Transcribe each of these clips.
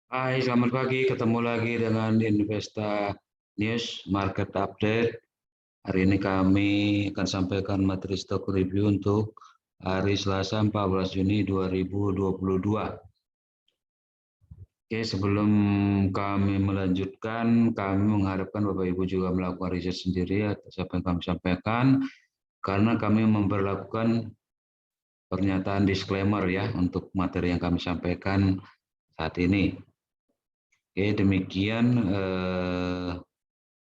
Hai, selamat pagi. Ketemu lagi dengan Investa News Market Update. Hari ini kami akan sampaikan materi stock review untuk hari Selasa 14 Juni 2022. Oke, sebelum kami melanjutkan, kami mengharapkan Bapak Ibu juga melakukan riset sendiri atas apa yang kami sampaikan, karena kami memperlakukan pernyataan disclaimer ya untuk materi yang kami sampaikan saat ini. Oke, demikian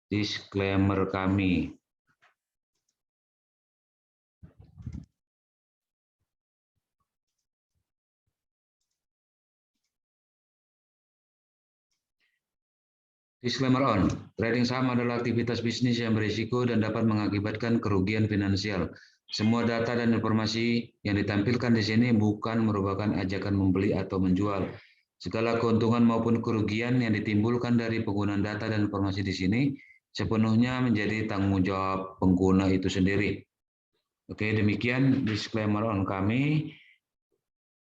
disclaimer kami. Disclaimer on, trading saham adalah aktivitas bisnis yang berisiko dan dapat mengakibatkan kerugian finansial. Semua data dan informasi yang ditampilkan di sini bukan merupakan ajakan membeli atau menjual. Segala keuntungan maupun kerugian yang ditimbulkan dari penggunaan data dan informasi di sini sepenuhnya menjadi tanggung jawab pengguna itu sendiri. Oke, demikian disclaimer on kami.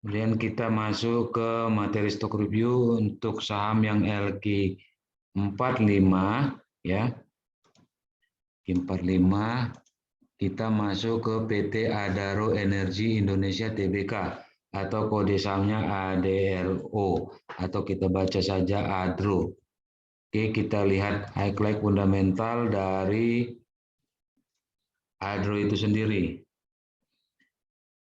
Kemudian kita masuk ke materi stock review untuk saham yang LQ 45 ya. 45 kita masuk ke PT Adaro Energi Indonesia Tbk atau kode sahamnya ADRO atau kita baca saja ADRO. Oke, kita lihat highlight fundamental dari ADRO itu sendiri.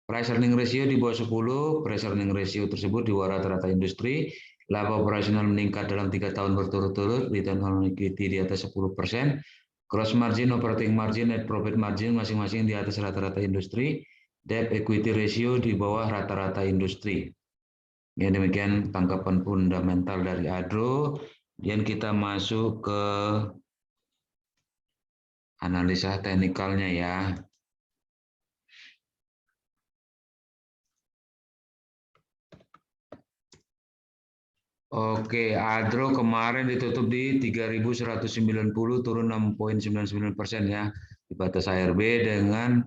Price earning ratio di bawah 10, price earning ratio tersebut di bawah rata-rata industri, laba operasional meningkat dalam 3 tahun berturut-turut, return on equity di atas 10%, gross margin, operating margin, net profit margin masing-masing di atas rata-rata industri, debt equity ratio di bawah rata-rata industri. Ya, demikian tanggapan fundamental dari ADRO. Dan kita masuk ke analisa teknikalnya ya. Oke, Adro kemarin ditutup di 3.190 turun 6,99% ya di batas ARB dengan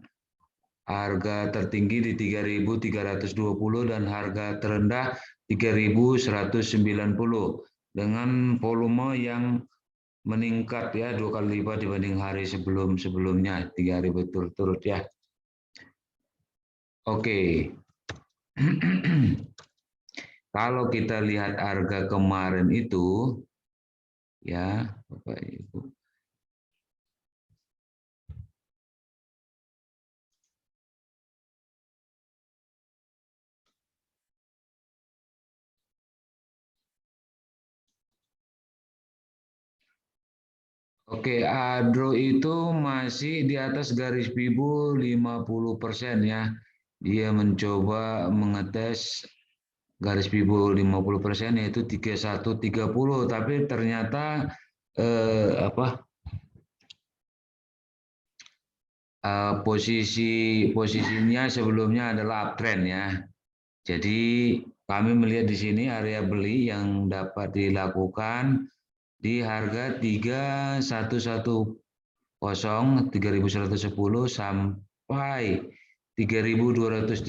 harga tertinggi di 3.320 dan harga terendah 3.190 dengan volume yang meningkat ya 2 kali lipat dibanding hari sebelumnya 3 hari berturut-turut ya. Oke. Kalau kita lihat harga kemarin itu, ya, Bapak Ibu. Oke, Adro itu masih di atas garis Fibo 50% ya. Dia mencoba mengetes garis Fibo 50% yaitu 3130, tapi ternyata posisinya sebelumnya adalah uptrend ya. Jadi kami melihat di sini area beli yang dapat dilakukan di harga 3.110 sampai 3.230,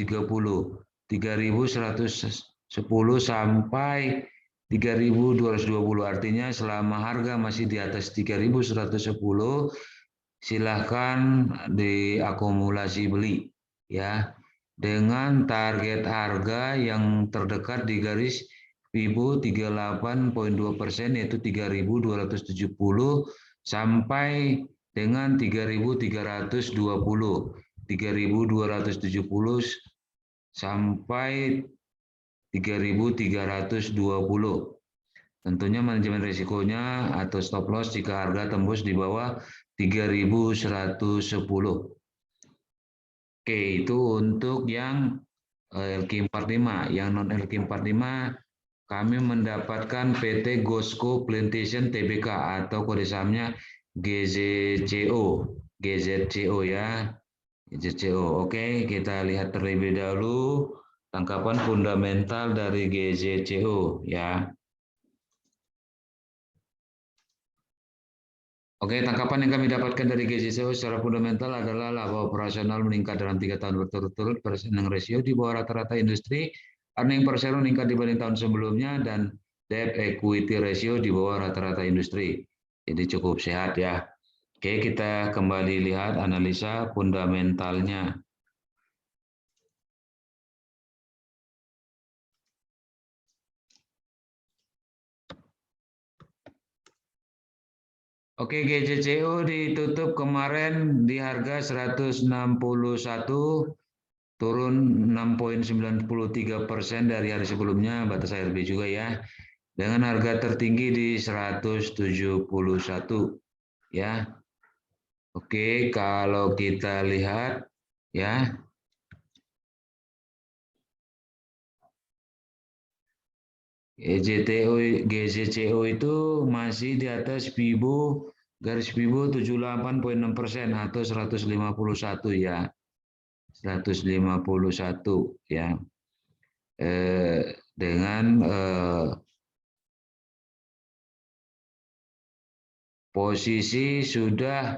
3.110 sampai 3.220. Artinya selama harga masih di atas 3.110 silahkan diakumulasi beli ya dengan target harga yang terdekat di garis Fibo 38,2% yaitu 3.270 sampai dengan 3.320, 3.270 sampai 3.320. Tentunya manajemen risikonya atau stop loss jika harga tembus di bawah 3.110. Oke, itu untuk yang LQ45. Yang non LQ45 kami mendapatkan PT Gosco Plantation Tbk atau kode sahamnya GZCO. GZCO ya. GZCO. Oke, kita lihat terlebih dahulu tangkapan fundamental dari GZCO ya. Oke, tangkapan yang kami dapatkan dari GZCO secara fundamental adalah laba operasional meningkat dalam 3 tahun berturut-turut, price earning ratio di bawah rata-rata industri, earning per share meningkat dibanding tahun sebelumnya, dan debt equity ratio di bawah rata-rata industri. Jadi cukup sehat ya. Oke, kita kembali lihat analisa fundamentalnya. Oke, GCCO ditutup kemarin di harga 161, turun 6,93% dari hari sebelumnya, batas ARB juga ya. Dengan harga tertinggi di 171 ya. Oke, kalau kita lihat ya, GCCO itu masih di atas Fibo, garis Fibo 78,6% atau 151 ya. 151 ya. Dengan posisi sudah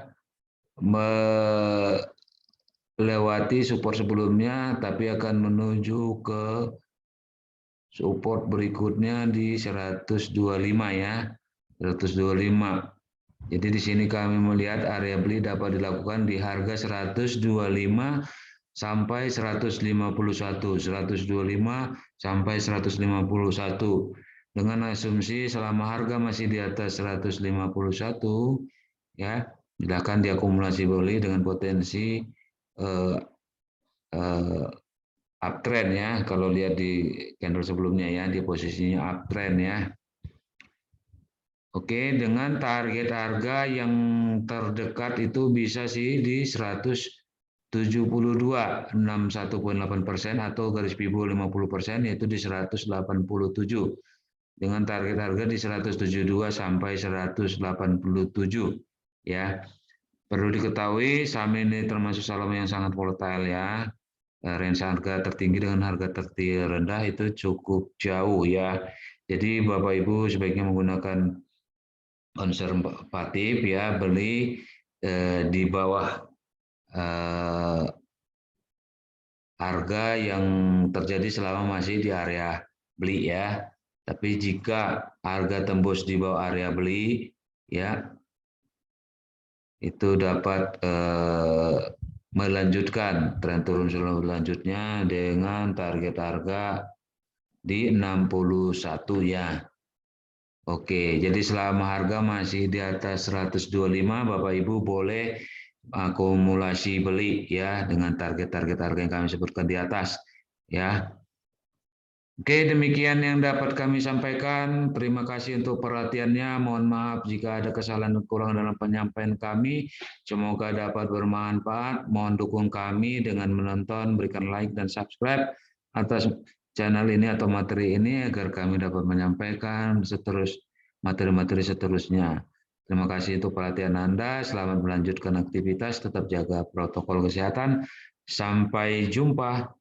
melewati support sebelumnya, tapi akan menuju ke support berikutnya di 125 ya, 125. Jadi di sini kami melihat area beli dapat dilakukan di harga 125 sampai 151, 125 sampai 151. Dengan asumsi selama harga masih di atas 151 ya, silakan diakumulasi beli dengan potensi uptrend ya, kalau lihat di candle sebelumnya ya, di posisinya uptrend ya. Oke, dengan target harga yang terdekat itu bisa sih di 172,61,8% atau garis Fibo 50% yaitu di 187. Dengan target harga di 172 sampai 187 ya. Perlu diketahui saham ini termasuk saham yang sangat volatile ya. Range harga tertinggi dengan harga terendah itu cukup jauh ya. Jadi Bapak Ibu sebaiknya menggunakan konservatif ya, beli di bawah harga yang terjadi selama masih di area beli ya. Tapi jika harga tembus di bawah area beli ya, itu dapat melanjutkan tren turun selanjutnya dengan target harga di 61 ya. Oke, jadi selama harga masih di atas 125, Bapak Ibu boleh akumulasi beli ya dengan target-target harga yang kami sebutkan di atas ya. Oke, demikian yang dapat kami sampaikan. Terima kasih untuk perhatiannya. Mohon maaf jika ada kesalahan dan kekurangan dalam penyampaian kami. Semoga dapat bermanfaat. Mohon dukung kami dengan menonton, berikan like dan subscribe atas channel ini atau materi ini agar kami dapat menyampaikan materi-materi seterusnya. Terima kasih untuk perhatian Anda. Selamat melanjutkan aktivitas. Tetap jaga protokol kesehatan. Sampai jumpa.